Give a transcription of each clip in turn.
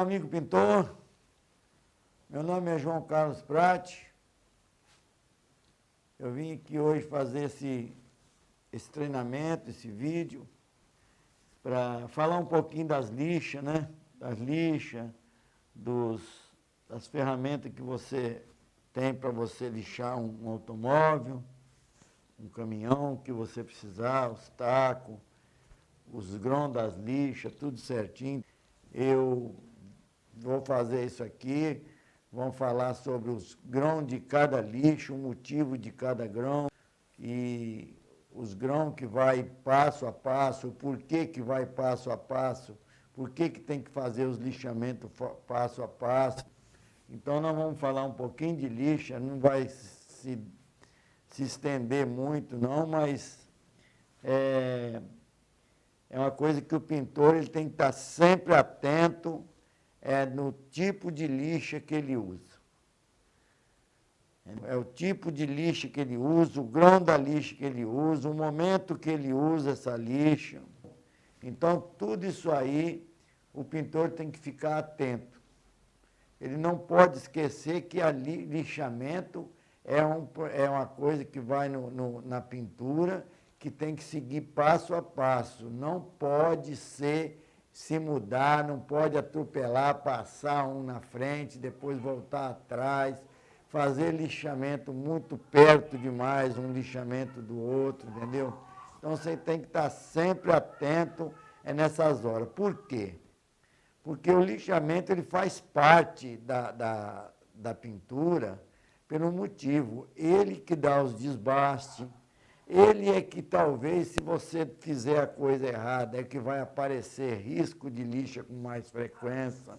amigo pintor, meu nome é João Carlos Prati. Eu vim aqui hoje fazer esse treinamento, esse vídeo, para falar um pouquinho das lixas, né? Das lixas, das ferramentas que você tem para você lixar um automóvel, um caminhão que você precisar, os tacos, os grãos das lixas, tudo certinho. Eu vou fazer isso aqui, vamos falar sobre os grãos de cada lixo, o motivo de cada grão e os grãos que vai passo a passo, o porquê que vai passo a passo, por que tem que fazer os lixamentos passo a passo. Então nós vamos falar um pouquinho de lixa, não vai se estender muito não, mas é uma coisa que o pintor ele tem que estar sempre atento no tipo de lixa que ele usa. É o tipo de lixa que ele usa, o grão da lixa que ele usa, o momento que ele usa essa lixa. Então, tudo isso aí, o pintor tem que ficar atento. Ele não pode esquecer que lixamento é uma coisa que vai na pintura, que tem que seguir passo a passo. Não pode se mudar, não pode atropelar, passar um na frente, depois voltar atrás, fazer lixamento muito perto demais, um lixamento do outro, entendeu? Então você tem que estar sempre atento nessas horas. Por quê? Porque o lixamento ele faz parte da pintura pelo motivo, ele que dá os desbastes, ele é que talvez, se você fizer a coisa errada, é que vai aparecer risco de lixa com mais frequência,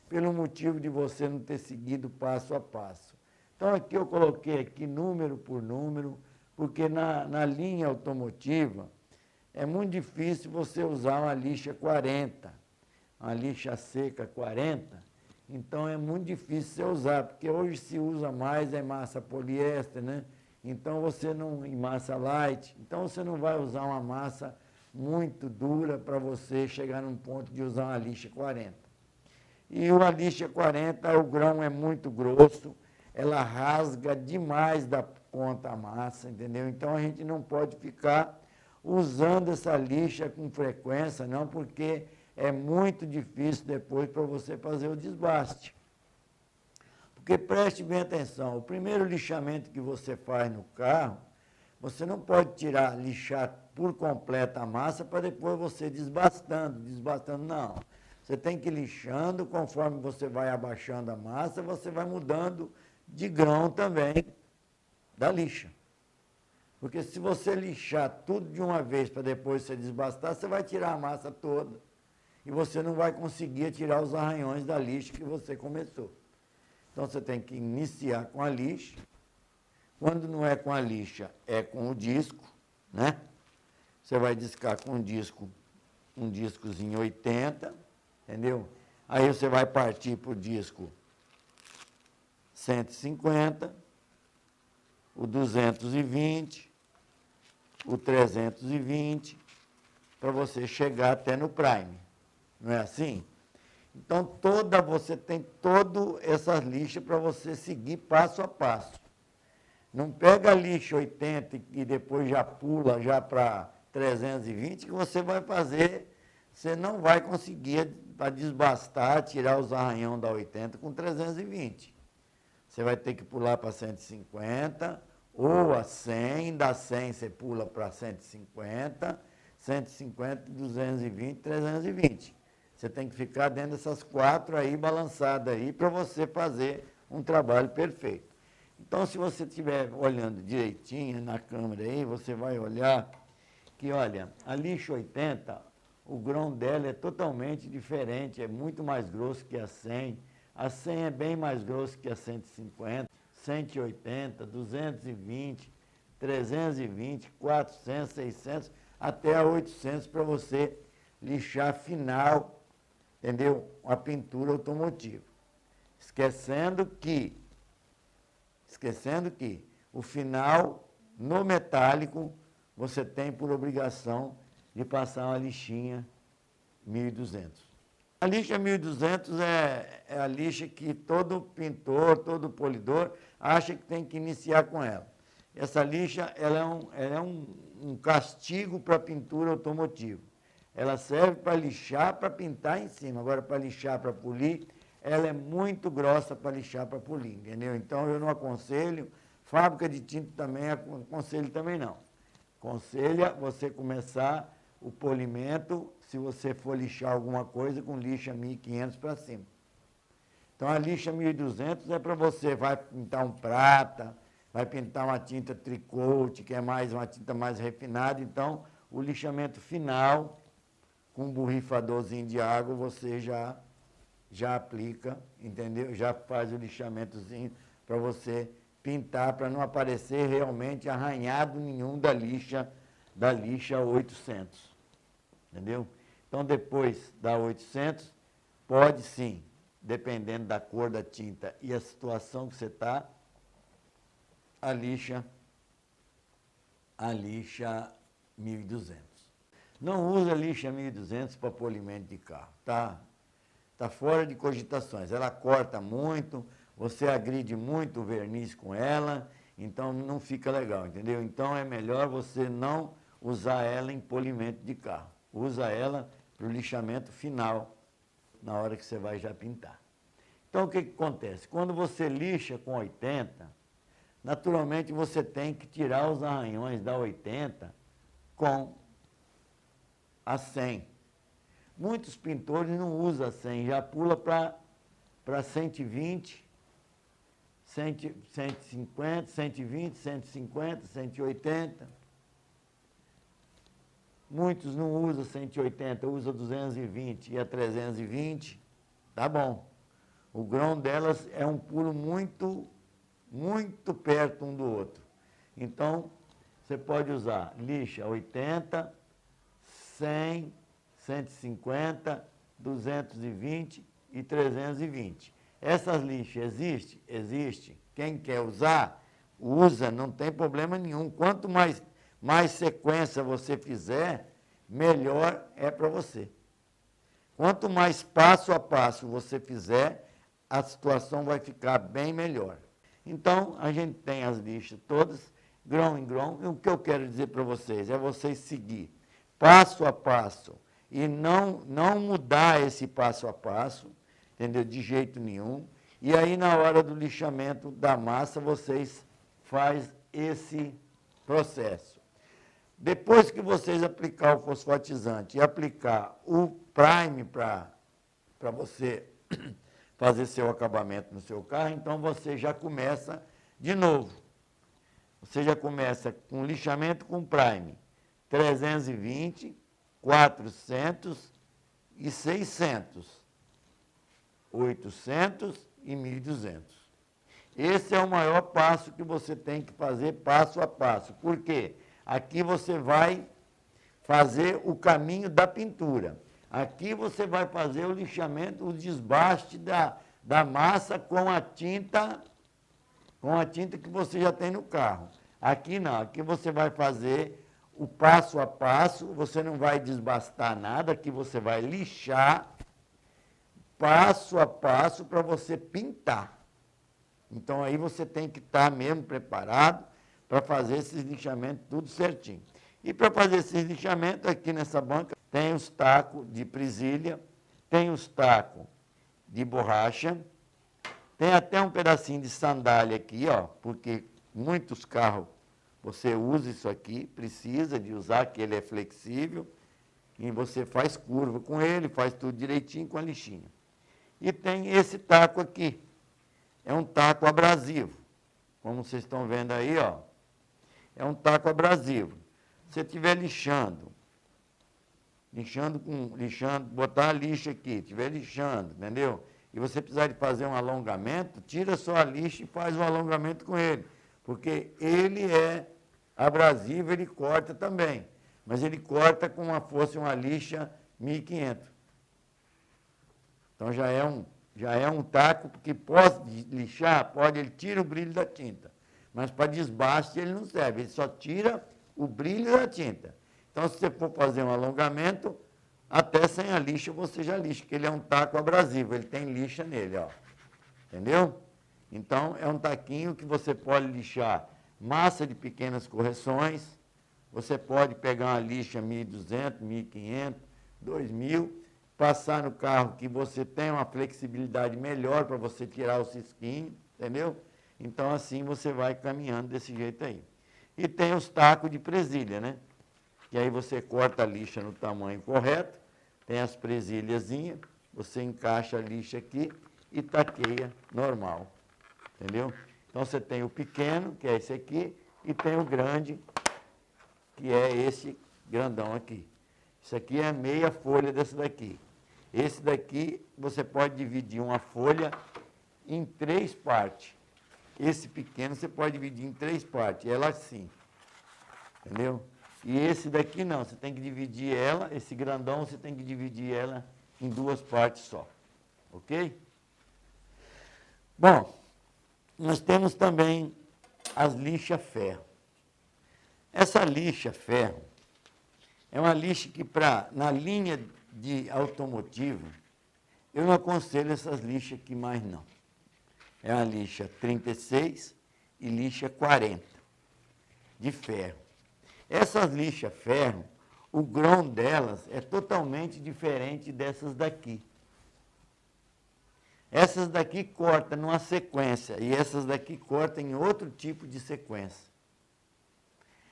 pelo motivo de você não ter seguido passo a passo. Então aqui eu coloquei aqui número por número, porque na linha automotiva é muito difícil você usar uma lixa 40, uma lixa seca 40, então é muito difícil você usar, porque hoje se usa mais massa poliéster, né? Então você não, em massa light, então você não vai usar uma massa muito dura para você chegar num ponto de usar uma lixa 40. E uma lixa 40, o grão é muito grosso, ela rasga demais da ponta a massa, entendeu? Então a gente não pode ficar usando essa lixa com frequência, não, porque é muito difícil depois para você fazer o desbaste. Porque preste bem atenção, o primeiro lixamento que você faz no carro, você não pode lixar por completo a massa para depois você desbastando, não. Você tem que ir lixando, conforme você vai abaixando a massa, você vai mudando de grão também da lixa. Porque se você lixar tudo de uma vez para depois você desbastar, você vai tirar a massa toda. E você não vai conseguir tirar os arranhões da lixa que você começou. Então você tem que iniciar com a lixa. Quando não é com a lixa, é com o disco, né? Você vai discar com um discozinho 80, entendeu? Aí você vai partir para o disco 150, o 220, o 320, para você chegar até no prime. Não é assim? Então, você tem todas essas lixas para você seguir passo a passo. Não pega a lixa 80 e depois já pula já para 320, que você vai fazer, você não vai conseguir para desbastar, tirar os arranhão da 80 com 320. Você vai ter que pular para 150 ou a 100, da 100 você pula para 150, 220, 320. Você tem que ficar dentro dessas 4 aí, balançadas aí, para você fazer um trabalho perfeito. Então, se você estiver olhando direitinho na câmera aí, você vai olhar que, olha, a lixa 80, o grão dela é totalmente diferente, é muito mais grosso que a 100. A 100 é bem mais grosso que a 150, 180, 220, 320, 400, 600, até a 800 para você lixar final, entendeu? A pintura automotiva. Esquecendo que o final, no metálico, você tem por obrigação de passar uma lixinha 1200. A lixa 1200 é a lixa que todo pintor, todo polidor acha que tem que iniciar com ela. Essa lixa ela é um castigo para a pintura automotiva. Ela serve para lixar, para pintar em cima. Agora, para lixar, para polir, ela é muito grossa para lixar, para polir, entendeu? Então, eu não aconselho. Fábrica de tinta também, aconselho também não. Aconselha você começar o polimento, se você for lixar alguma coisa, com lixa 1500 para cima. Então, a lixa 1200 é para você, vai pintar um prata, vai pintar uma tinta tricote, que é uma tinta mais refinada. Então, o lixamento final, com um borrifadorzinho de água, você já aplica, entendeu? Já faz o lixamentozinho para você pintar, para não aparecer realmente arranhado nenhum da lixa 800, entendeu? Então, depois da 800, pode sim, dependendo da cor da tinta e a situação que você está, a lixa 1200. Não usa a lixa 1200 para polimento de carro, tá fora de cogitações. Ela corta muito, você agride muito o verniz com ela, então não fica legal, entendeu? Então é melhor você não usar ela em polimento de carro. Usa ela para o lixamento final, na hora que você vai já pintar. Então o que acontece? Quando você lixa com 80, naturalmente você tem que tirar os arranhões da 80 com a 100. Muitos pintores não usam 100, já pula para 120, 150, 120, 150, 180. Muitos não usam 180, usam 220 e a 320. Tá bom. O grão delas é um pulo muito perto um do outro. Então, você pode usar lixa 80, 100, 150, 220 e 320. Essas lixas existem? Existe. Quem quer usar, usa, não tem problema nenhum. Quanto mais sequência você fizer, melhor é para você. Quanto mais passo a passo você fizer, a situação vai ficar bem melhor. Então, a gente tem as lixas todas, grão em grão, e o que eu quero dizer para vocês é vocês seguir passo a passo e não mudar esse passo a passo, entendeu? De jeito nenhum. E aí, na hora do lixamento da massa, vocês fazem esse processo. Depois que vocês aplicar o fosfatizante e aplicar o prime para você fazer seu acabamento no seu carro, então você já começa de novo. Você já começa com lixamento com prime, 320, 400 e 600, 800 e 1.200. Esse é o maior passo que você tem que fazer passo a passo. Por quê? Aqui você vai fazer o caminho da pintura. Aqui você vai fazer o lixamento, o desbaste da massa com a tinta que você já tem no carro. Aqui não, aqui você vai fazer o passo a passo, você não vai desbastar nada, aqui você vai lixar passo a passo para você pintar. Então aí você tem que estar mesmo preparado para fazer esses lixamentos tudo certinho. E para fazer esses lixamentos, aqui nessa banca, tem os tacos de presilha, tem os tacos de borracha, tem até um pedacinho de sandália aqui, ó, porque muitos carros você usa isso aqui, precisa de usar, que ele é flexível, e você faz curva com ele, faz tudo direitinho com a lixinha. E tem esse taco aqui, é um taco abrasivo, como vocês estão vendo aí, ó, é um taco abrasivo. Se você estiver lixando, botar a lixa aqui, estiver lixando, entendeu? E você precisar de fazer um alongamento, tira só a lixa e faz o alongamento com ele, porque ele é abrasivo, ele corta também, mas ele corta como se fosse uma lixa 1500. Então já é um taco, porque pode lixar, ele tira o brilho da tinta, mas para desbaste ele não serve, ele só tira o brilho da tinta. Então, se você for fazer um alongamento, até sem a lixa você já lixa, porque ele é um taco abrasivo, ele tem lixa nele, ó. Entendeu? Então, é um taquinho que você pode lixar massa de pequenas correções, você pode pegar uma lixa 1.200, 1.500, 2.000, passar no carro que você tem uma flexibilidade melhor para você tirar o cisquinho, entendeu? Então, assim você vai caminhando desse jeito aí. E tem os tacos de presilha, né? E aí você corta a lixa no tamanho correto, tem as presilhazinhas, você encaixa a lixa aqui e taqueia normal, entendeu? Então você tem o pequeno, que é esse aqui, e tem o grande, que é esse grandão aqui. Isso aqui é meia folha desse daqui. Esse daqui você pode dividir uma folha em 3 partes. Esse pequeno você pode dividir em 3 partes, ela assim, entendeu? E esse daqui não, você tem que dividir ela, esse grandão você tem que dividir ela em 2 partes só, ok? Bom, nós temos também as lixas ferro. Essa lixa ferro é uma lixa que na linha de automotivo, eu não aconselho essas lixas aqui mais não. É uma lixa 36 e lixa 40 de ferro. Essas lixas ferro, o grão delas é totalmente diferente dessas daqui. Essas daqui cortam numa sequência e essas daqui cortam em outro tipo de sequência.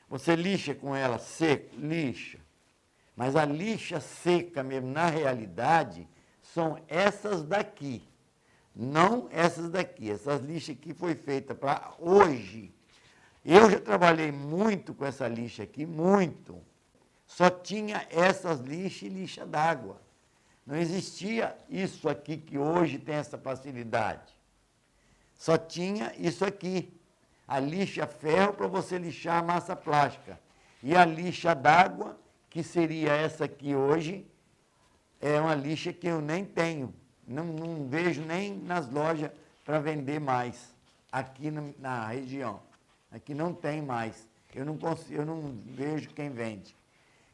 Você lixa com ela seco? Lixa. Mas a lixa seca mesmo, na realidade, são essas daqui. Não essas daqui. Essas lixas aqui foi feita para hoje. Eu já trabalhei muito com essa lixa aqui, muito. Só tinha essas lixas e lixa d'água. Não existia isso aqui que hoje tem essa facilidade. Só tinha isso aqui. A lixa ferro para você lixar a massa plástica. E a lixa d'água, que seria essa aqui hoje, é uma lixa que eu nem tenho. Não vejo nem nas lojas para vender mais, aqui na região. Aqui não tem mais. Eu não vejo quem vende.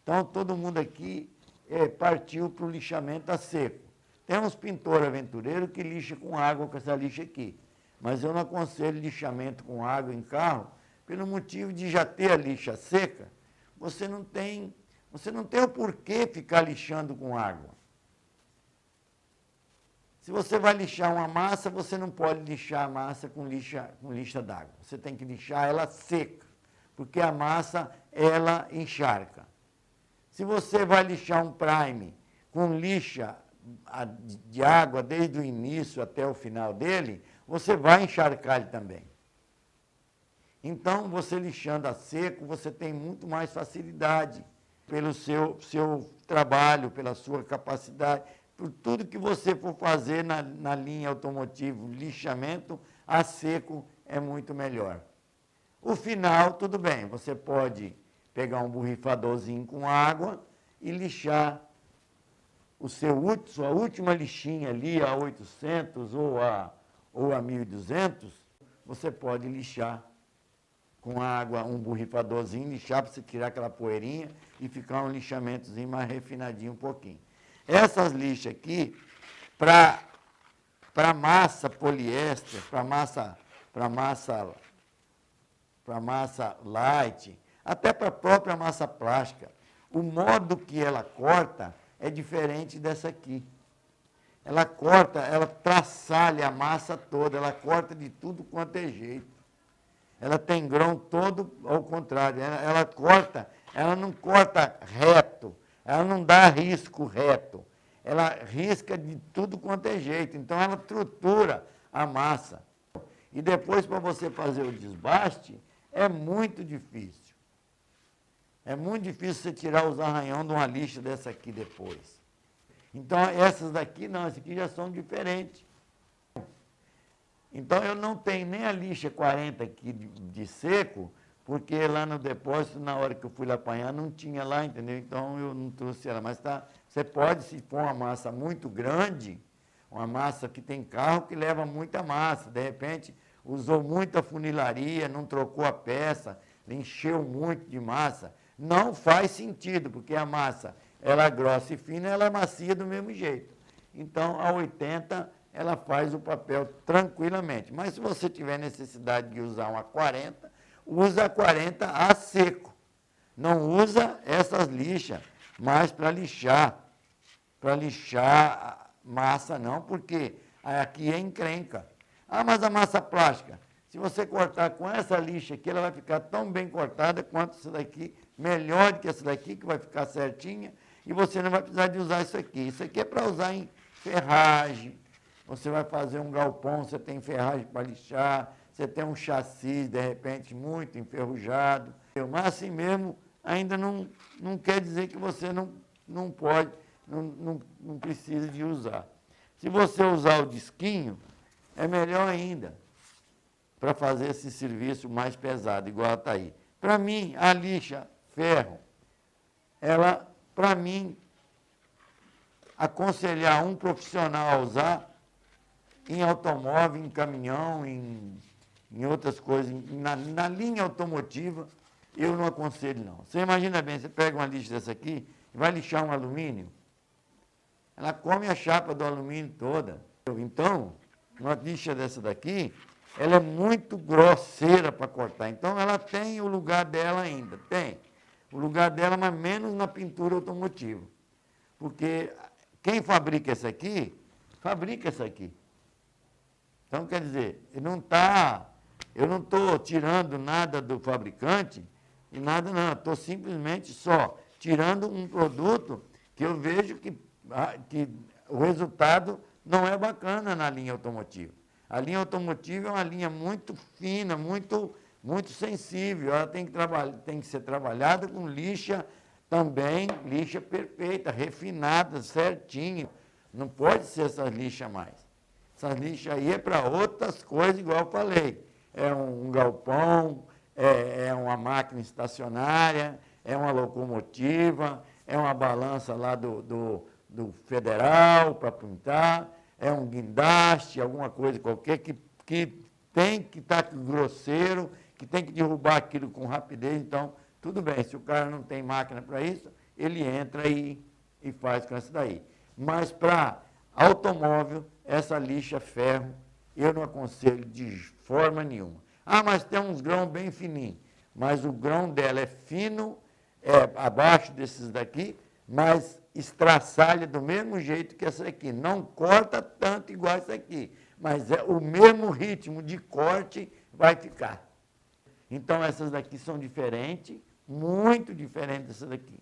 Então, todo mundo aqui partiu para o lixamento a seco. Tem uns pintores aventureiros que lixam com água com essa lixa aqui. Mas eu não aconselho lixamento com água em carro, pelo motivo de já ter a lixa seca, você não tem o porquê ficar lixando com água. Se você vai lixar uma massa, você não pode lixar a massa com lixa d'água. Você tem que lixar ela seca, porque a massa, ela encharca. Se você vai lixar um prime com lixa de água desde o início até o final dele, você vai encharcar ele também. Então, você lixando a seco, você tem muito mais facilidade pelo seu trabalho, pela sua capacidade, por tudo que você for fazer na linha automotiva, lixamento a seco é muito melhor. O final, tudo bem, você pode pegar um borrifadorzinho com água e lixar sua última lixinha ali, a 800 ou a 1.200, você pode lixar com água, um borrifadorzinho, lixar para você tirar aquela poeirinha e ficar um lixamentozinho mais refinadinho um pouquinho. Essas lixas aqui, para massa poliéster, para massa light, até para a própria massa plástica, o modo que ela corta é diferente dessa aqui. Ela corta, ela traçalha a massa toda, ela corta de tudo quanto é jeito. Ela tem grão todo ao contrário, ela corta, ela não corta reto, ela não dá risco reto, ela risca de tudo quanto é jeito, então ela trutura a massa. E depois, para você fazer o desbaste, é muito difícil. É muito difícil você tirar os arranhões de uma lixa dessa aqui depois. Então, essas daqui não, essas aqui já são diferentes. Então, eu não tenho nem a lixa 40 aqui de seco, porque lá no depósito, na hora que eu fui lá apanhar, não tinha lá, entendeu? Então, eu não trouxe ela. Mas você pode, se for uma massa muito grande, uma massa que tem carro que leva muita massa, de repente, usou muita funilaria, não trocou a peça, encheu muito de massa, não faz sentido, porque a massa ela é grossa e fina, ela é macia do mesmo jeito. Então, a 80, ela faz o papel tranquilamente. Mas se você tiver necessidade de usar uma 40, usa a 40 a seco. Não usa essas lixas mais para lixar massa não, porque aqui é encrenca. Ah, mas a massa plástica, se você cortar com essa lixa aqui, ela vai ficar tão bem cortada quanto essa daqui, melhor do que essa daqui, que vai ficar certinha, e você não vai precisar de usar isso aqui. Isso aqui é para usar em ferragem. Você vai fazer um galpão, você tem ferragem para lixar, você tem um chassi, de repente, muito enferrujado. Mas assim mesmo, ainda não quer dizer que você não pode, não precisa de usar. Se você usar o disquinho, é melhor ainda, para fazer esse serviço mais pesado, igual está aí. Para mim, a lixa ferro, ela, para mim, aconselhar um profissional a usar em automóvel, em caminhão, em outras coisas, na linha automotiva, eu não aconselho, não. Você imagina bem, você pega uma lixa dessa aqui e vai lixar um alumínio, ela come a chapa do alumínio toda. Então, uma lixa dessa daqui, ela é muito grosseira para cortar. Então, ela tem o lugar dela ainda, tem. O lugar dela, mas menos na pintura automotiva. Porque quem fabrica essa aqui, fabrica essa aqui. Então, quer dizer, eu não estou tirando nada do fabricante, e nada não, estou simplesmente só tirando um produto que eu vejo que o resultado não é bacana na linha automotiva. A linha automotiva é uma linha muito fina, muito sensível, ela tem que ser trabalhada com lixa também, lixa perfeita, refinada, certinho. Não pode ser essas lixas mais. Essas lixas aí é para outras coisas, igual eu falei. É um galpão, é uma máquina estacionária, é uma locomotiva, é uma balança lá do federal para pintar, é um guindaste, alguma coisa qualquer que tem que estar grosseiro, que tem que derrubar aquilo com rapidez. Então, tudo bem, se o cara não tem máquina para isso, ele entra e faz com essa daí. Mas para automóvel, essa lixa ferro, eu não aconselho de forma nenhuma. Ah, mas tem uns grãos bem fininhos. Mas o grão dela é fino, é abaixo desses daqui, mas estraçalha do mesmo jeito que essa aqui. Não corta tanto igual essa aqui, mas é o mesmo ritmo de corte vai ficar. Então, essas daqui são diferentes, muito diferentes dessas daqui.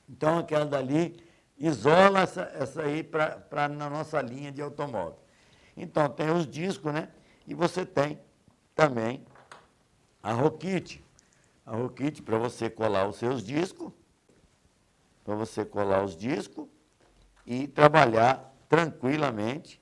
Então, aquela dali isola essa aí para na nossa linha de automóvel. Então, tem os discos, né? E você tem também a Rokit. A Rokit para você colar os seus discos, para você colar os discos e trabalhar tranquilamente,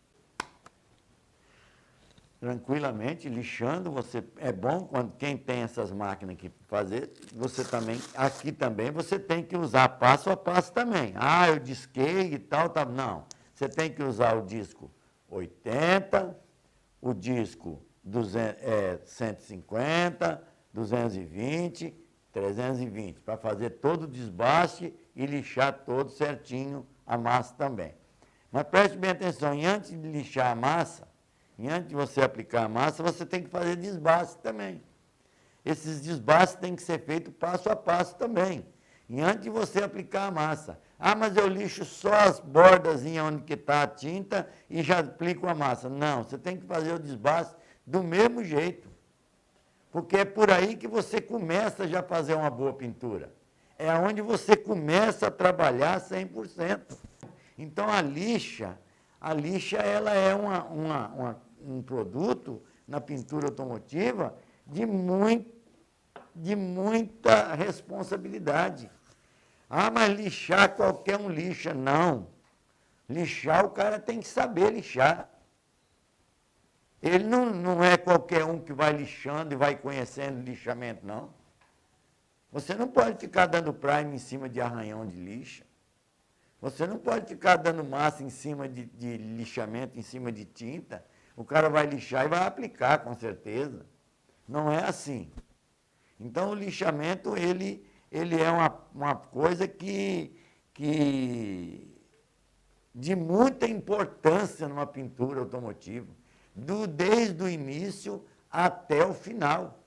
lixando. É bom quando quem tem essas máquinas aqui para fazer, você também, aqui também, você tem que usar passo a passo também. Ah, eu disquei e tal. Não, você tem que usar o disco 80, o disco 150, 220, 320, para fazer todo o desbaste e lixar todo certinho a massa também. Mas preste bem atenção, e antes de lixar a massa, e antes de você aplicar a massa, você tem que fazer desbaste também. Esses desbastes têm que ser feitos passo a passo também. E antes de você aplicar a massa. Ah, mas eu lixo só as bordazinhas onde que está a tinta e já aplico a massa. Não, você tem que fazer o desbaste do mesmo jeito. Porque é por aí que você começa já a fazer uma boa pintura. É onde você começa a trabalhar 100%. Então, a lixa ela é um produto na pintura automotiva de muita responsabilidade. Ah, mas lixar qualquer um lixa. Não. Lixar, o cara tem que saber lixar. Ele não é qualquer um que vai lixando e vai conhecendo lixamento, não. Você não pode ficar dando prime em cima de arranhão de lixa. Você não pode ficar dando massa em cima de lixamento, em cima de tinta. O cara vai lixar e vai aplicar, com certeza. Não é assim. Então, o lixamento, ele é uma coisa que de muita importância numa pintura automotiva, desde o início até o final.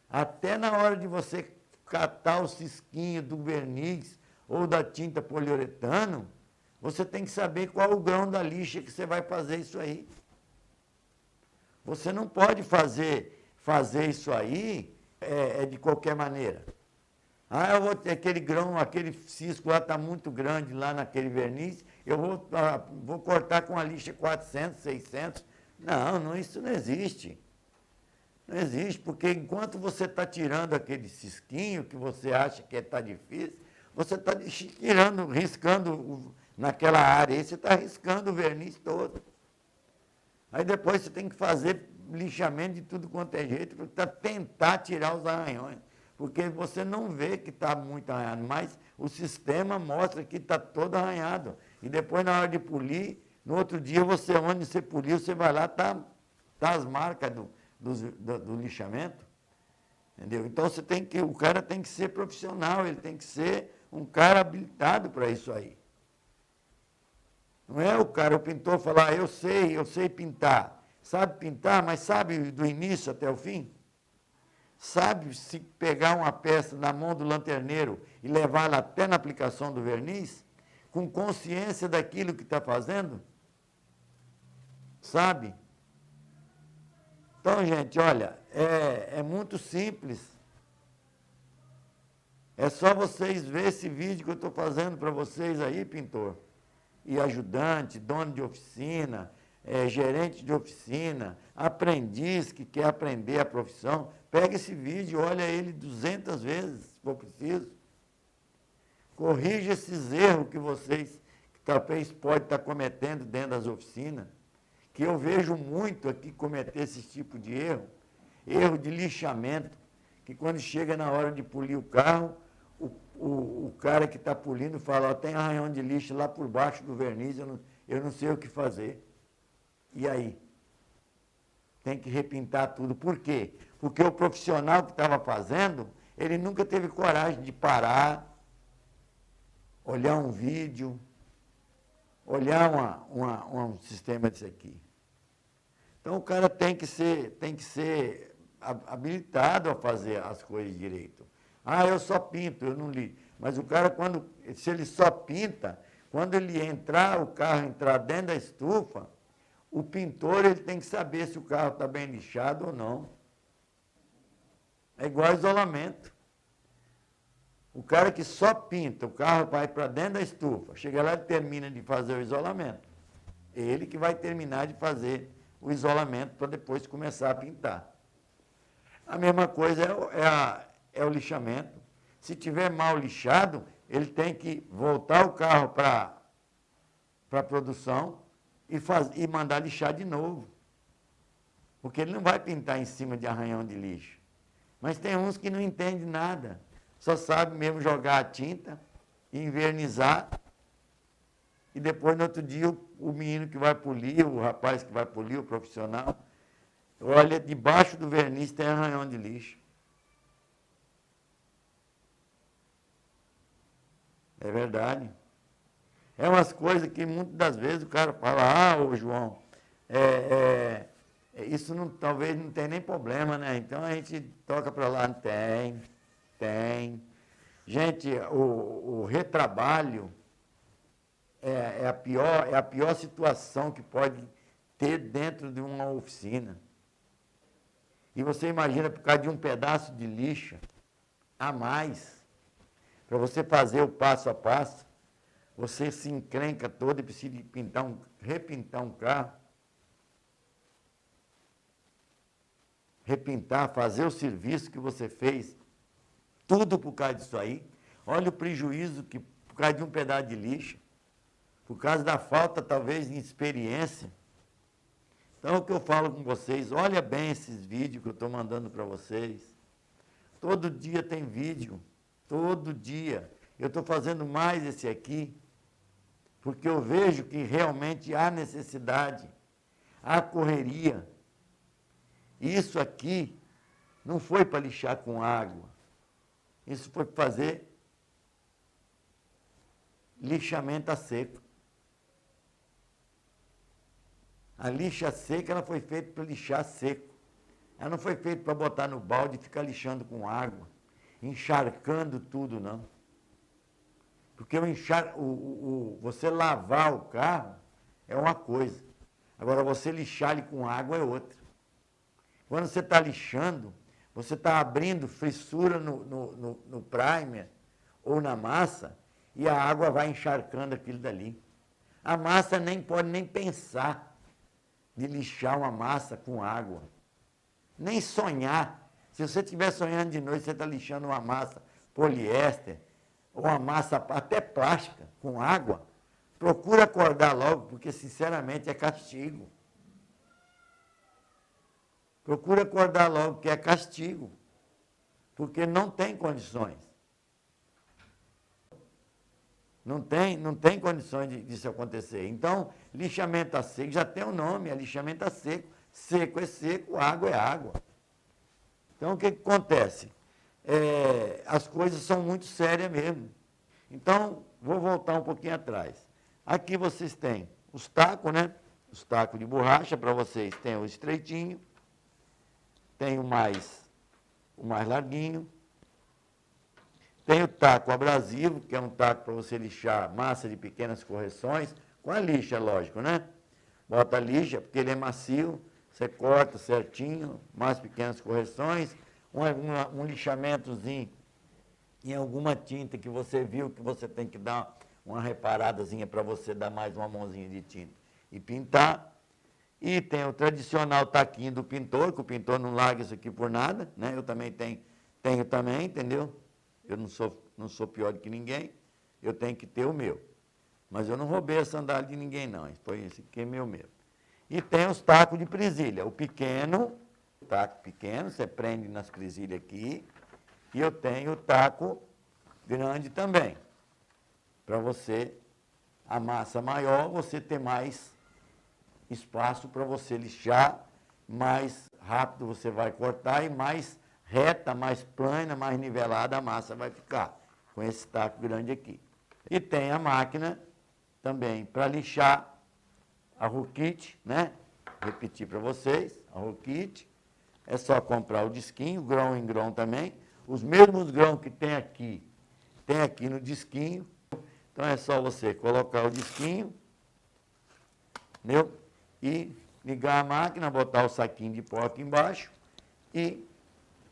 Até na hora de você catar o cisquinho do verniz ou da tinta poliuretano, você tem que saber qual o grão da lixa que você vai fazer isso aí. Você não pode fazer isso aí de qualquer maneira. Eu vou ter aquele grão, aquele cisco lá está muito grande lá naquele verniz, eu vou cortar com a lixa 400, 600. Não, isso não existe. Não existe, porque enquanto você está tirando aquele cisquinho que você acha que está difícil, você está tirando, riscando naquela área aí, você está riscando o verniz todo. Aí depois você tem que fazer lixamento de tudo quanto é jeito para tentar tirar os arranhões. Porque você não vê que está muito arranhado, mas o sistema mostra que está todo arranhado. E depois, na hora de polir, no outro dia, onde você poliu, você vai lá, tá as marcas do lixamento. Entendeu? Então, o cara tem que ser profissional, ele tem que ser um cara habilitado para isso aí. Não é o pintor falar, eu sei pintar. Sabe pintar, mas sabe do início até o fim? Sabe se pegar uma peça na mão do lanterneiro e levá-la até na aplicação do verniz, com consciência daquilo que está fazendo? Sabe? Então, gente, olha, é muito simples. É só vocês verem esse vídeo que eu estou fazendo para vocês aí, pintor. E ajudante, dono de oficina, gerente de oficina, aprendiz que quer aprender a profissão, pega esse vídeo, olha ele 200 vezes, se for preciso. Corrija esses erros que vocês, que talvez pode estar cometendo dentro das oficinas, que eu vejo muito aqui cometer esse tipo de erro de lixamento, que quando chega na hora de polir o carro, o cara que está polindo fala, tem arranhão de lixo lá por baixo do verniz, eu não sei o que fazer. E aí? Tem que repintar tudo. Por quê? Porque o profissional que estava fazendo, ele nunca teve coragem de parar, olhar um vídeo, olhar um sistema desse aqui. Então o cara tem que ser habilitado a fazer as coisas direito. Eu só pinto, eu não li. Mas o cara, se ele só pinta, quando o carro entrar dentro da estufa, o pintor ele tem que saber se o carro está bem lixado ou não. É igual isolamento. O cara que só pinta, o carro vai para dentro da estufa, chega lá e termina de fazer o isolamento. Ele que vai terminar de fazer o isolamento para depois começar a pintar. A mesma coisa é o lixamento. Se tiver mal lixado, ele tem que voltar o carro para a produção e mandar lixar de novo. Porque ele não vai pintar em cima de arranhão de lixo. Mas tem uns que não entendem nada. Só sabe mesmo jogar a tinta, invernizar, e depois no outro dia o menino que vai polir, o rapaz que vai polir, o profissional, olha, debaixo do verniz tem arranhão de lixo. É verdade. É umas coisas que muitas das vezes o cara fala, ô João, isso talvez não tenha nem problema, né? Então a gente toca para lá, tem. Gente, o retrabalho é a pior situação que pode ter dentro de uma oficina. E você imagina, por causa de um pedaço de lixa a mais, para você fazer o passo a passo, você se encrenca todo e precisa repintar um carro, fazer o serviço que você fez, tudo por causa disso aí. Olha o prejuízo que, por causa de um pedaço de lixo, por causa da falta, talvez, de experiência. Então, o que eu falo com vocês, olha bem esses vídeos que eu estou mandando para vocês. Todo dia tem vídeo, todo dia. Eu estou fazendo mais esse aqui, porque eu vejo que realmente há necessidade, há correria. Isso aqui não foi para lixar com água. Isso foi para fazer lixamento a seco. A lixa seca, ela foi feita para lixar seco. Ela não foi feita para botar no balde e ficar lixando com água, encharcando tudo, não. Porque você lavar o carro é uma coisa. Agora, você lixar ele com água é outra. Quando você está lixando, você está abrindo fissura no primer ou na massa e a água vai encharcando aquilo dali. A massa nem pode nem pensar de lixar uma massa com água. Nem sonhar. Se você estiver sonhando de noite, você está lixando uma massa poliéster ou uma massa até plástica com água, procura acordar logo, porque sinceramente é castigo. Procura acordar logo, porque é castigo. Porque não tem condições. Não tem condições disso acontecer. Então, lixamento a seco já tem um nome, é lixamento a seco. Seco é seco, água é água. Então, o que acontece? As coisas são muito sérias mesmo. Então, vou voltar um pouquinho atrás. Aqui vocês têm os tacos, né? Os tacos de borracha para vocês. Tem o estreitinho, tem o mais larguinho. Tem o taco abrasivo, que é um taco para você lixar massa de pequenas correções, com a lixa, lógico, né? Bota a lixa, porque ele é macio, você corta certinho, mais pequenas correções, um lixamentozinho em alguma tinta que você viu que você tem que dar uma reparadazinha para você dar mais uma mãozinha de tinta e pintar. E tem o tradicional taquinho do pintor, que o pintor não larga isso aqui por nada, né? Eu também tenho também, entendeu? Eu não sou pior do que ninguém, eu tenho que ter o meu. Mas eu não roubei a sandália de ninguém, não. Esse aqui é meu mesmo. E tem os tacos de presilha. O taco pequeno, você prende nas presilhas aqui. E eu tenho o taco grande também. Para você, a massa maior, você ter mais espaço para você lixar, mais rápido você vai cortar e mais reta, mais plana, mais nivelada a massa vai ficar, com esse taco grande aqui. E tem a máquina também para lixar a Rokit, né? Repetir para vocês, a Rokit. É só comprar o disquinho, grão em grão também. Os mesmos grãos que tem aqui no disquinho. Então é só você colocar o disquinho, entendeu? E ligar a máquina, botar o saquinho de pó aqui embaixo e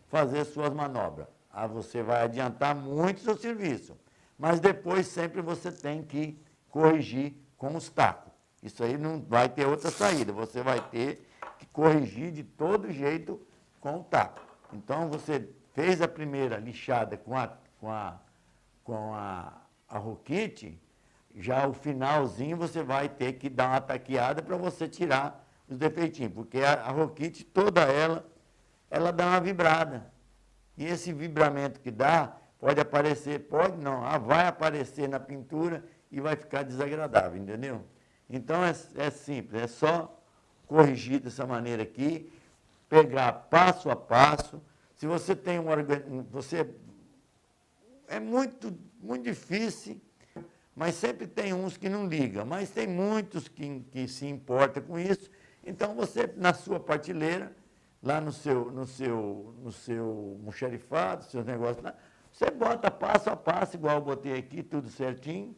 fazer suas manobras. Aí você vai adiantar muito o seu serviço, mas depois sempre você tem que corrigir com os tacos. Isso aí não vai ter outra saída, você vai ter que corrigir de todo jeito com o taco. Então, você fez a primeira lixada com a Rokit, já o finalzinho você vai ter que dar uma taqueada para você tirar os defeitinhos, porque a Rokit, toda ela dá uma vibrada. E esse vibramento que dá, pode aparecer, pode não, vai aparecer na pintura e vai ficar desagradável, entendeu? Então é simples, é só corrigir dessa maneira aqui, pegar passo a passo. Se você tem é muito difícil, mas sempre tem uns que não ligam, mas tem muitos que se importam com isso. Então você, na sua prateleira, lá no seu almoxarifado, seus negócios lá, você bota passo a passo, igual eu botei aqui, tudo certinho.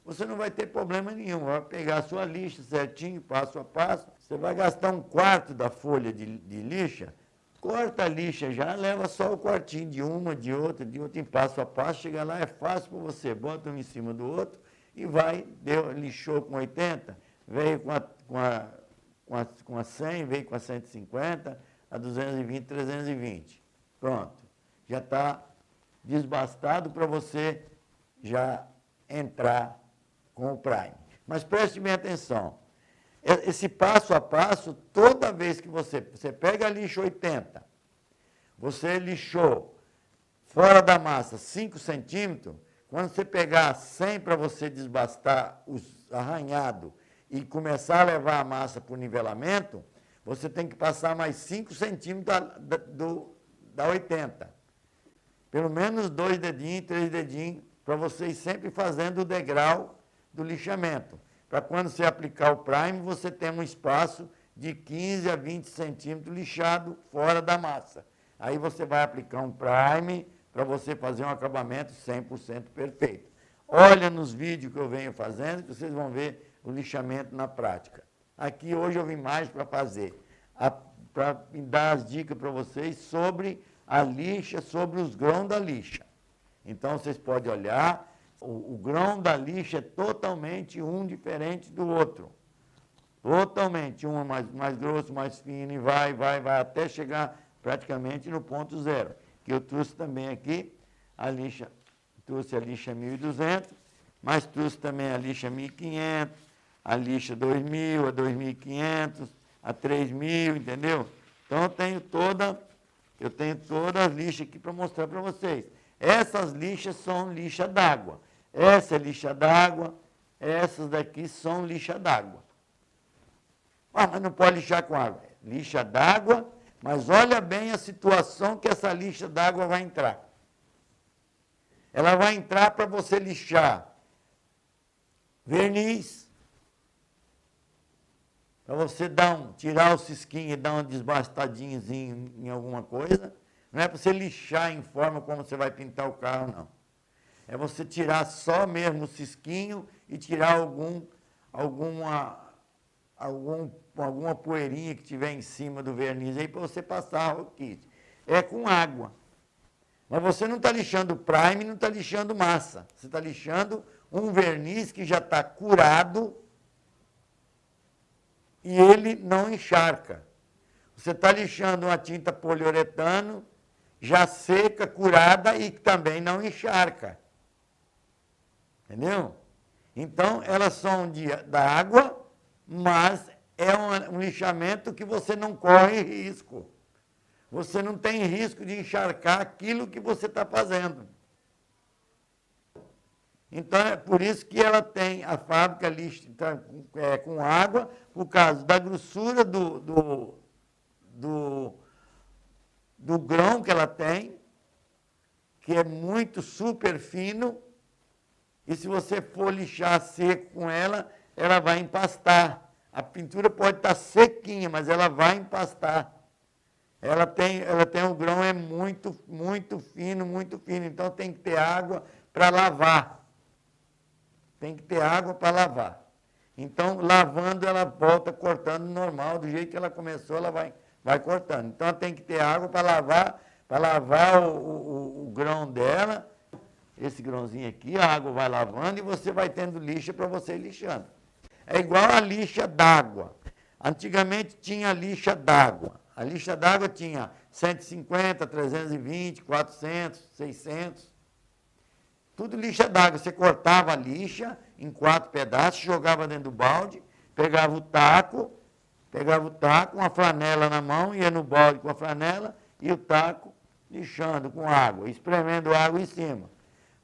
Você não vai ter problema nenhum, vai pegar a sua lixa certinho, passo a passo. Você vai gastar 1/4 da folha de lixa, corta a lixa já, leva só o quartinho de uma, de outra, em passo a passo, chega lá, é fácil para você, bota um em cima do outro e vai, lixou com 80, veio com a 100, veio com a 150, a 220, 320. Pronto. Já está desbastado para você já entrar com o Prime. Mas preste bem atenção. Esse passo a passo, toda vez que você pega a lixa 80, você lixou fora da massa 5 centímetros, quando você pegar 100 para você desbastar os arranhados e começar a levar a massa para o nivelamento, você tem que passar mais 5 centímetros da 80. Pelo menos 2 dedinhos, 3 dedinhos para você ir sempre fazendo o degrau do lixamento. Para quando você aplicar o prime, você tem um espaço de 15 a 20 centímetros lixado fora da massa. Aí você vai aplicar um prime para você fazer um acabamento 100% perfeito. Olha nos vídeos que eu venho fazendo, que vocês vão ver o lixamento na prática. Aqui hoje eu vim mais para fazer, para dar as dicas para vocês sobre a lixa, sobre os grãos da lixa. Então vocês podem olhar, o grão da lixa é totalmente um diferente do outro. Totalmente, um é mais grosso, mais fino, e vai até chegar praticamente no ponto zero. Que eu trouxe também aqui a lixa, trouxe a lixa 1200, mas trouxe também a lixa 1500, a lixa 2000, a 2500, a 3000, entendeu? Então eu tenho todas as lixas aqui para mostrar para vocês. Essas lixas são lixa d'água. Essa é lixa d'água, essas daqui são lixa d'água. Ah, mas não pode lixar com água. Lixa d'água, mas olha bem a situação que essa lixa d'água vai entrar. Ela vai entrar para você lixar verniz, para você tirar o cisquinho e dar uma desbastadinha em alguma coisa. Não é para você lixar em forma como você vai pintar o carro, não. É você tirar só mesmo o cisquinho e tirar alguma poeirinha que tiver em cima do verniz aí para você passar o kit. É com água. Mas você não está lixando prime, não está lixando massa. Você está lixando um verniz que já está curado e ele não encharca. Você está lixando uma tinta poliuretano já seca, curada e também não encharca. Entendeu? Então, elas são da água, mas é um lixamento que você não corre risco. Você não tem risco de encharcar aquilo que você está fazendo. Então, é por isso que ela tem, a fábrica lixa com água, por causa da grossura do grão que ela tem, que é muito super fino, e se você for lixar seco com ela, ela vai empastar. A pintura pode estar sequinha, mas ela vai empastar. Ela tem o grão é muito fino, então tem que ter água para lavar. Tem que ter água para lavar. Então, lavando, ela volta cortando normal, do jeito que ela começou, ela vai cortando. Então, tem que ter água para lavar o grão dela. Esse grãozinho aqui, a água vai lavando e você vai tendo lixa para você ir lixando. É igual a lixa d'água. Antigamente tinha a lixa d'água. A lixa d'água tinha 150, 320, 400, 600. Tudo lixa d'água. Você cortava a lixa em 4 pedaços, jogava dentro do balde, pegava o taco, uma flanela na mão, ia no balde com a flanela e o taco lixando com água, espremendo água em cima.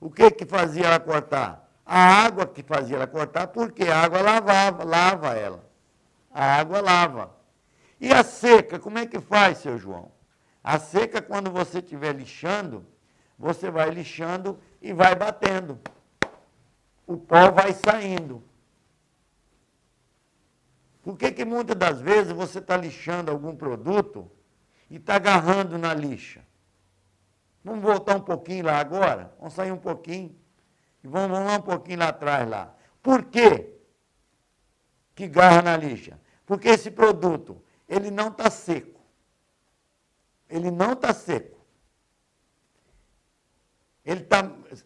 O que fazia ela cortar? A água que fazia ela cortar, porque a água lava ela. A água lava. E a seca, como é que faz, seu João? A seca, quando você estiver lixando, você vai lixando e vai batendo. O pó vai saindo. Por que muitas das vezes você está lixando algum produto e está agarrando na lixa? Vamos voltar um pouquinho lá agora? Vamos sair um pouquinho e vamos lá um pouquinho lá atrás lá. Por quê que agarra na lixa? Porque esse produto, ele não está seco. Ele não está seco.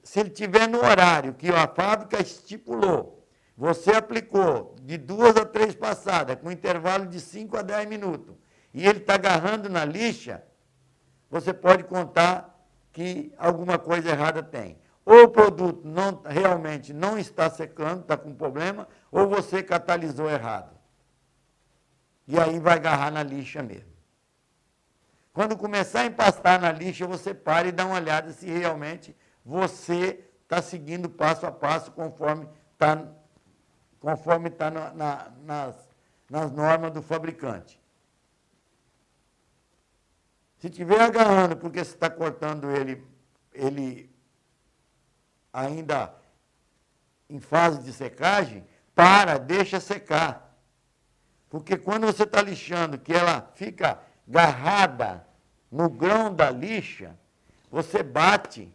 Se ele estiver no horário que a fábrica estipulou, você aplicou de 2 a 3 passadas, com intervalo de 5 a 10 minutos, e ele está agarrando na lixa, você pode contar que alguma coisa errada tem. Ou o produto realmente não está secando, está com problema, ou você catalisou errado. E aí vai agarrar na lixa mesmo. Quando começar a empastar na lixa, você para e dá uma olhada se realmente você está seguindo passo a passo conforme está nas normas do fabricante. Se estiver agarrando porque você está cortando ele ainda em fase de secagem, deixa secar. Porque quando você está lixando, que ela fica agarrada no grão da lixa, você bate,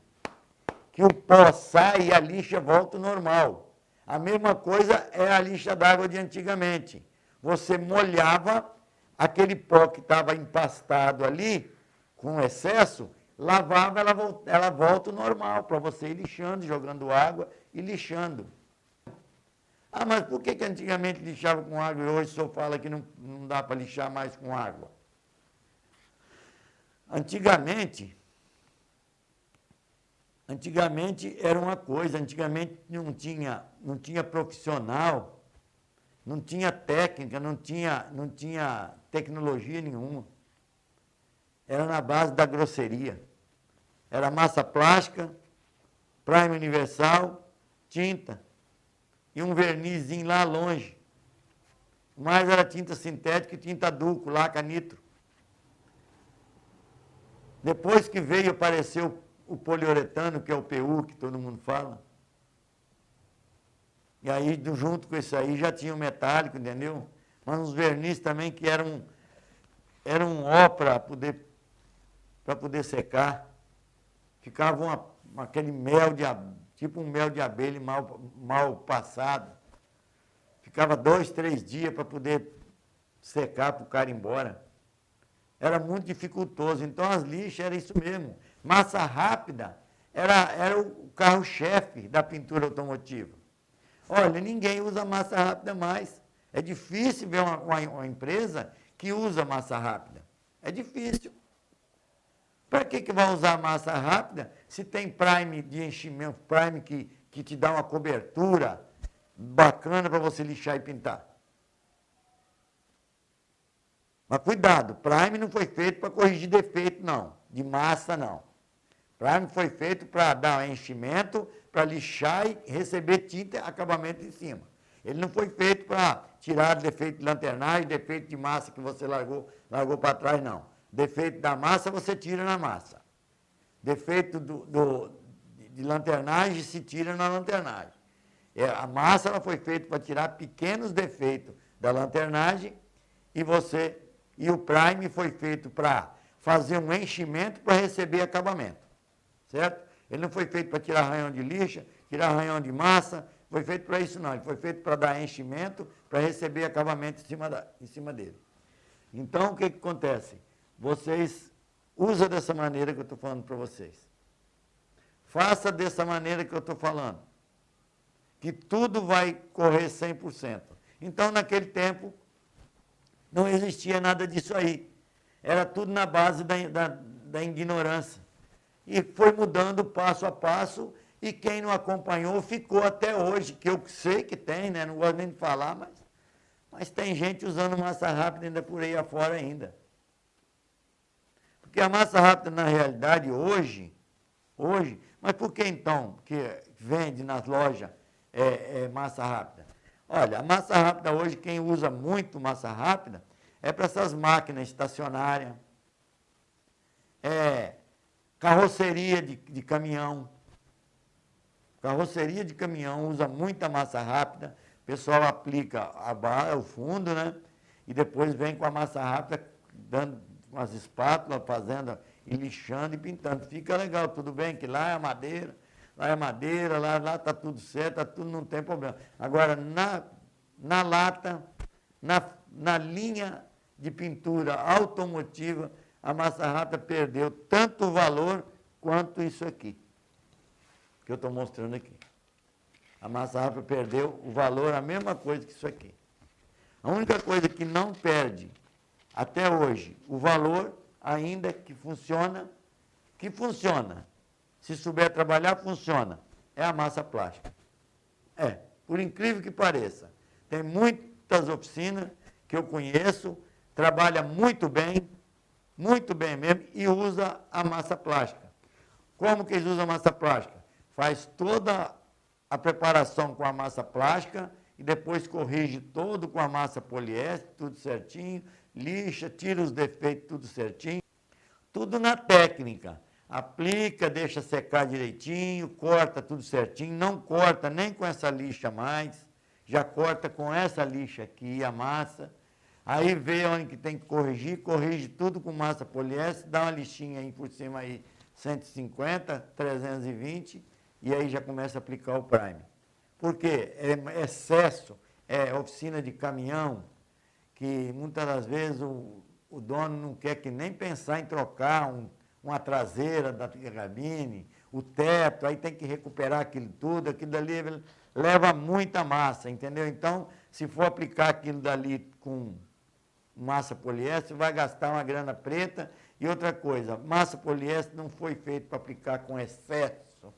que o pó sai e a lixa volta ao normal. A mesma coisa é a lixa d'água de antigamente. Você molhava aquele pó que estava empastado ali, com excesso, lavava, ela volta ao normal, para você ir lixando, jogando água e lixando. Ah, mas por que antigamente lixava com água e hoje o senhor fala que não dá para lixar mais com água? Antigamente era uma coisa, antigamente não tinha profissional, não tinha técnica, não tinha tecnologia nenhuma. Era na base da grosseria. Era massa plástica, prime universal, tinta e um vernizinho lá longe. Mas era tinta sintética e tinta Duco, laca nitro. Depois que apareceu o poliuretano, que é o PU, que todo mundo fala. E aí, junto com isso aí, já tinha o metálico, entendeu? Mas uns verniz também que eram ó para poder secar. Ficava aquele mel tipo um mel de abelha mal passado. Ficava 2, 3 dias para poder secar para o cara ir embora. Era muito dificultoso. Então, as lixas era isso mesmo. Massa rápida era o carro-chefe da pintura automotiva. Olha, ninguém usa massa rápida mais. É difícil ver uma empresa que usa massa rápida. É difícil. Para que vai usar massa rápida se tem prime de enchimento, prime que te dá uma cobertura bacana para você lixar e pintar? Mas cuidado, prime não foi feito para corrigir defeito, não. De massa, não. Prime foi feito para dar enchimento, para lixar e receber tinta e acabamento em cima. Ele não foi feito para tirar defeito de lanternagem, defeito de massa que você largou para trás, não. Defeito da massa você tira na massa. Defeito de lanternagem se tira na lanternagem. A massa ela foi feita para tirar pequenos defeitos da lanternagem e o prime foi feito para fazer um enchimento para receber acabamento. Certo? Ele não foi feito para tirar arranhão de lixa, tirar arranhão de massa, foi feito para isso não. Ele foi feito para dar enchimento, para receber acabamento em cima dele. Então, o que acontece? Vocês usam dessa maneira que eu estou falando para vocês. Faça dessa maneira que eu estou falando. Que tudo vai correr 100%. Então, naquele tempo, não existia nada disso aí. Era tudo na base da ignorância. E foi mudando passo a passo, e quem não acompanhou ficou até hoje, que eu sei que tem, né? Não gosto nem de falar, mas tem gente usando massa rápida ainda por aí afora ainda. Porque a massa rápida, na realidade, hoje, mas por que então que vende nas lojas massa rápida? Olha, a massa rápida hoje, quem usa muito massa rápida, é para essas máquinas estacionárias, carroceria de caminhão. Carroceria de caminhão usa muita massa rápida, o pessoal aplica a barra, o fundo, né? E depois vem com a massa rápida, dando umas espátulas, fazendo e lixando e pintando. Fica legal, tudo bem, que lá é madeira, lá está tudo certo, tudo não tem problema. Agora, na lata, na linha de pintura automotiva, a massa rápida perdeu tanto valor quanto isso aqui, que eu estou mostrando aqui. A massa rápida perdeu o valor, a mesma coisa que isso aqui. A única coisa que não perde até hoje, o valor ainda que funciona, se souber trabalhar, funciona, é a massa plástica. Por incrível que pareça, tem muitas oficinas que eu conheço, trabalha muito bem mesmo, e usa a massa plástica. Como que eles usam a massa plástica? Faz toda a preparação com a massa plástica e depois corrige todo com a massa poliéster, tudo certinho, lixa, tira os defeitos, tudo certinho. Tudo na técnica. aplica, deixa secar direitinho, corta tudo certinho, não corta nem com essa lixa mais, já corta com essa lixa aqui, a massa. Aí vê onde que tem que corrigir, corrige tudo com massa poliéster, dá uma lixinha aí por cima aí, 150, 320, e aí já começa a aplicar o primer. Por quê? É excesso, é oficina de caminhão, que muitas das vezes o dono não quer que nem pensar em trocar uma traseira da cabine, o teto, aí tem que recuperar aquilo tudo, aquilo dali leva muita massa, entendeu? Então, se for aplicar aquilo dali com massa poliéster, vai gastar uma grana preta. E outra coisa, massa poliéster não foi feito para aplicar com excesso.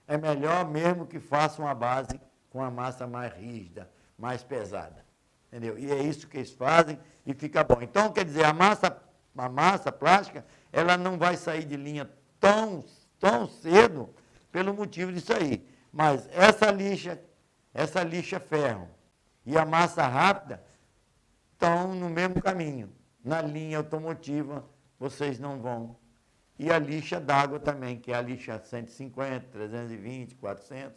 É melhor mesmo que faça uma base com a massa mais rígida, mais pesada. Entendeu? E é isso que eles fazem e fica bom. Então, quer dizer, a massa plástica, ela não vai sair de linha tão cedo pelo motivo disso aí. Mas essa lixa ferro e a massa rápida estão no mesmo caminho. Na linha automotiva, vocês não vão. E a lixa d'água também, que é a lixa 150, 320, 400,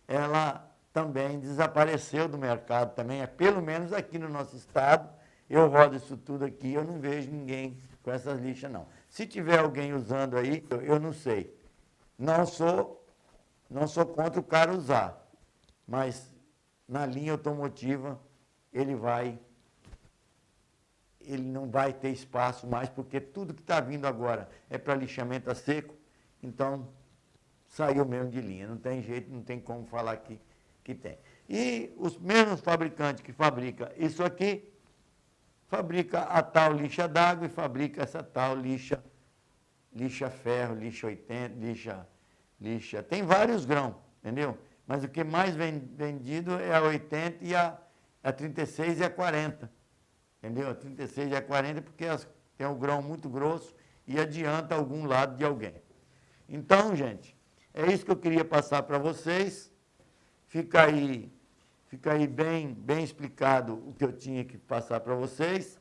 ela também desapareceu do mercado também, pelo menos aqui no nosso estado. Eu rodo isso tudo aqui, eu não vejo ninguém com essas lixas, não. Se tiver alguém usando aí, eu não sei. Não sou contra o cara usar, mas na linha automotiva ele não vai ter espaço mais, porque tudo que está vindo agora é para lixamento a seco, então saiu mesmo de linha, não tem jeito, não tem como falar que tem. E os mesmos fabricantes que fabricam isso aqui, fabrica a tal lixa d'água e fabrica essa tal lixa ferro, lixa 80, lixa... Tem vários grãos, entendeu? Mas o que mais vendido é a 80 e a 36 e a 40. Entendeu? A 36 e a 40 porque tem um grão muito grosso e adianta algum lado de alguém. Então, gente, é isso que eu queria passar para vocês. Fica aí bem explicado o que eu tinha que passar para vocês.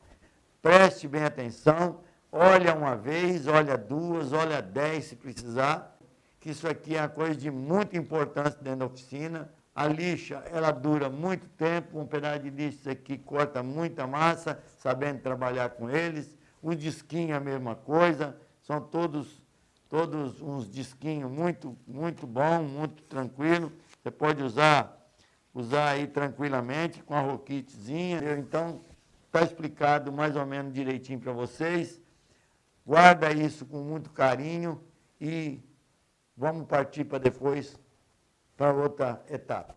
Preste bem atenção, olha uma vez, olha duas, olha 10 se precisar, que isso aqui é uma coisa de muita importância dentro da oficina. A lixa, ela dura muito tempo, um pedaço de lixa aqui corta muita massa, sabendo trabalhar com eles. Os disquinhos, a mesma coisa, são todos uns disquinhos muito bom, muito tranquilo. Você pode usar aí tranquilamente com a roquitezinha. Então, está explicado mais ou menos direitinho para vocês. Guarda isso com muito carinho e vamos partir para depois, para outra etapa.